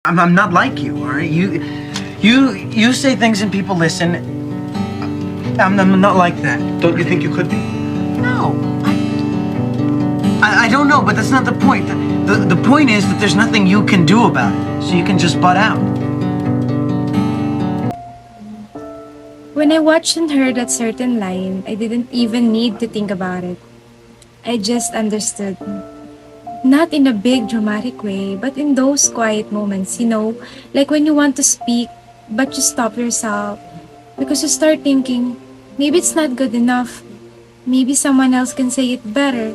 I'm not like you, all right? You say things and people listen. I'm not like that. Don't you think you could be? No. I don't know, but that's not the point. The point is that there's nothing you can do about it, so you can just butt out. When I watched and heard that certain line, I didn't even need to think about it. I just understood. Not in a big dramatic way, but in those quiet moments, like when you want to speak, but you stop yourself because you start thinking, maybe it's not good enough. Maybe someone else can say it better.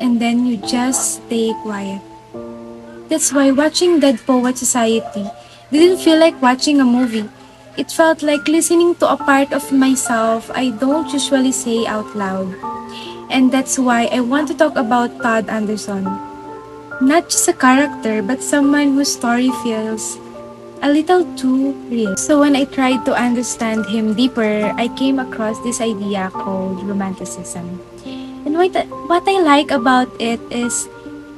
And then you just stay quiet. That's why watching Dead Poet Society didn't feel like watching a movie. It felt like listening to a part of myself I don't usually say out loud. And that's why I want to talk about Todd Anderson. Not just a character, but someone whose story feels a little too real. So when I tried to understand him deeper, I came across this idea called romanticism. And what I like about it is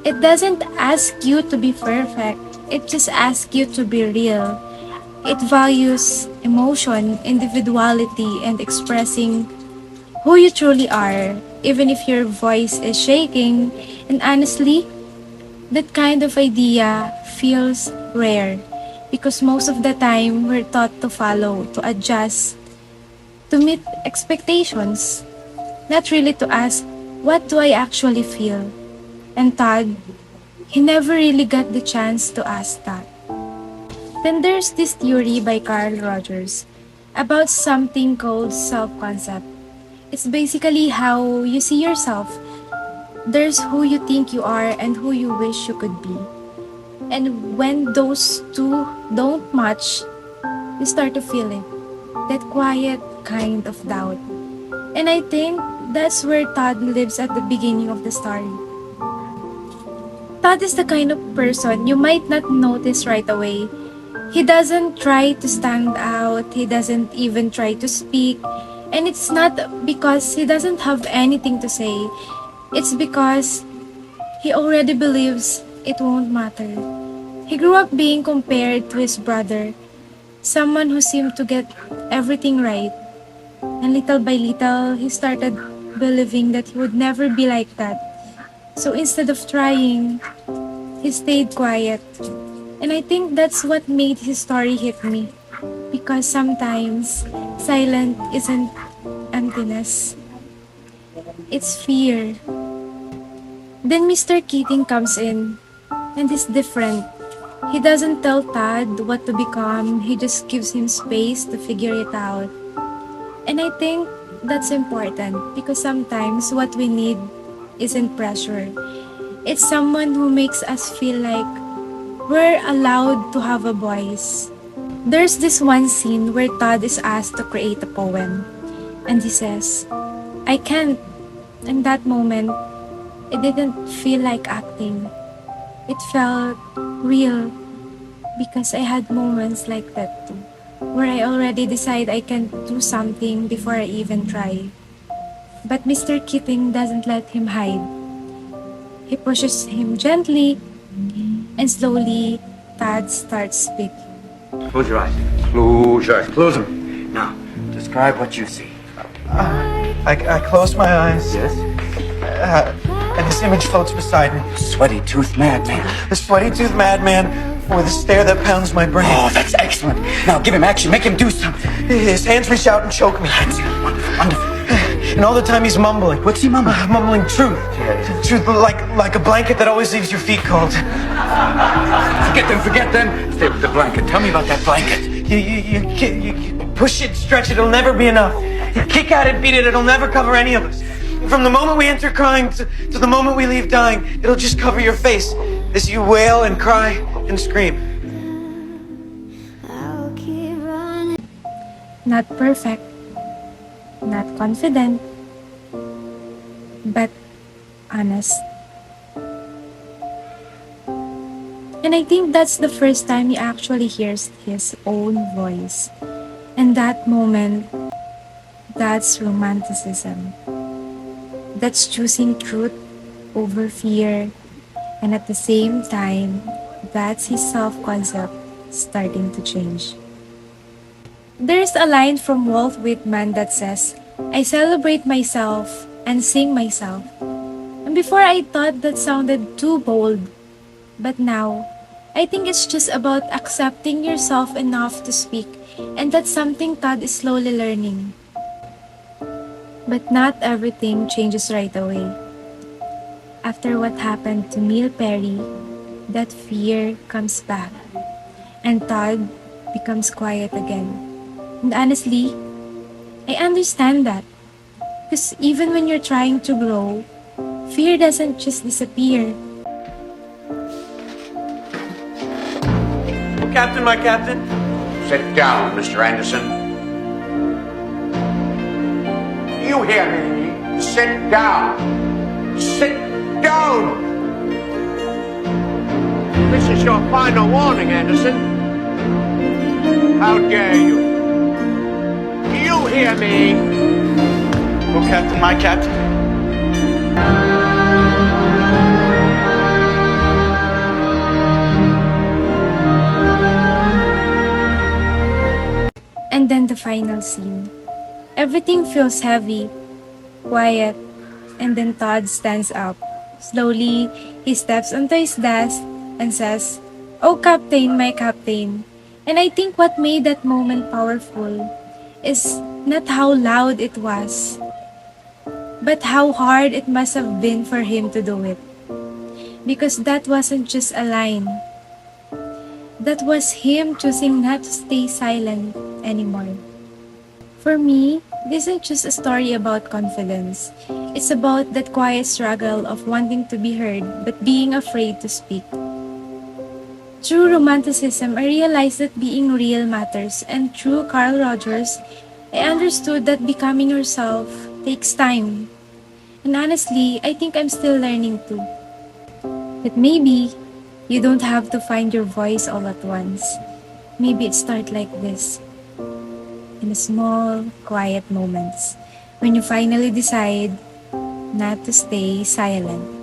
it doesn't ask you to be perfect. It just asks you to be real. It values emotion, individuality, and expressing who you truly are, even if your voice is shaking. And honestly, that kind of idea feels rare because most of the time we're taught to follow, to adjust, to meet expectations, not really to ask, what do I actually feel? And Todd, he never really got the chance to ask that. Then there's this theory by Carl Rogers about something called self-concept. It's basically how you see yourself. There's who you think you are and who you wish you could be. And when those two don't match, you start to feel it. That quiet kind of doubt. And I think that's where Todd lives at the beginning of the story. Todd is the kind of person you might not notice right away. He doesn't try to stand out, he doesn't even try to speak, and it's not because he doesn't have anything to say. It's because he already believes it won't matter. He grew up being compared to his brother, someone who seemed to get everything right. And little by little, he started believing that he would never be like that. So instead of trying, he stayed quiet. And I think that's what made his story hit me. Because sometimes, silent isn't emptiness. It's fear. Then Mr. Keating comes in, and he's different. He doesn't tell Todd what to become, he just gives him space to figure it out. And I think that's important because sometimes what we need isn't pressure. It's someone who makes us feel like we're allowed to have a voice. There's this one scene where Todd is asked to create a poem, and he says, I can't. In that moment, it didn't feel like acting. It felt real because I had moments like that too, where I already decide I can do something before I even try. But Mr. Keating doesn't let him hide. He pushes him gently, and slowly, Todd starts speaking. Close your eyes. Close your eyes. Close them. Now, describe what you see. I close my eyes. Yes? And this image floats beside me. Sweaty-toothed madman. The sweaty-toothed madman with a stare that pounds my brain. Oh, that's excellent. Now give him action. Make him do something. His hands reach out and choke me. That's good. Wonderful. Wonderful. And all the time he's mumbling. What's he mumbling? Mumbling truth. Yeah. Truth like a blanket that always leaves your feet cold. Forget them. Stay with the blanket. Tell me about that blanket. You push it, stretch it, it'll never be enough. You kick at it, beat it, it'll never cover any of us. From the moment we enter crying to the moment we leave dying, it'll just cover your face as you wail and cry and scream. Not perfect, not confident, but honest. And I think that's the first time he actually hears his own voice. And that moment, that's romanticism. That's choosing truth over fear, and at the same time, that's his self-concept starting to change. There's a line from Walt Whitman that says, I celebrate myself and sing myself. And before I thought that sounded too bold, but now, I think it's just about accepting yourself enough to speak, and that's something Todd is slowly learning. But not everything changes right away. After what happened to Neil Perry, that fear comes back, and Todd becomes quiet again. And honestly, I understand that. Because even when you're trying to grow, fear doesn't just disappear. Captain, my captain. Sit down, Mr. Anderson. You hear me? Sit down. Sit down. This is your final warning, Anderson. How dare you? Do you hear me? Oh, Captain, my captain. And then the final scene. Everything feels heavy, quiet, and then Todd stands up. Slowly, he steps onto his desk and says, "Oh, Captain, my Captain." And I think what made that moment powerful is not how loud it was, but how hard it must have been for him to do it. Because that wasn't just a line. That was him choosing not to stay silent anymore. For me, this isn't just a story about confidence. It's about that quiet struggle of wanting to be heard but being afraid to speak. Through romanticism, I realized that being real matters, and through Carl Rogers, I understood that becoming yourself takes time. And honestly, I think I'm still learning too. But maybe you don't have to find your voice all at once. Maybe it starts like this. In the small, quiet moments when you finally decide not to stay silent.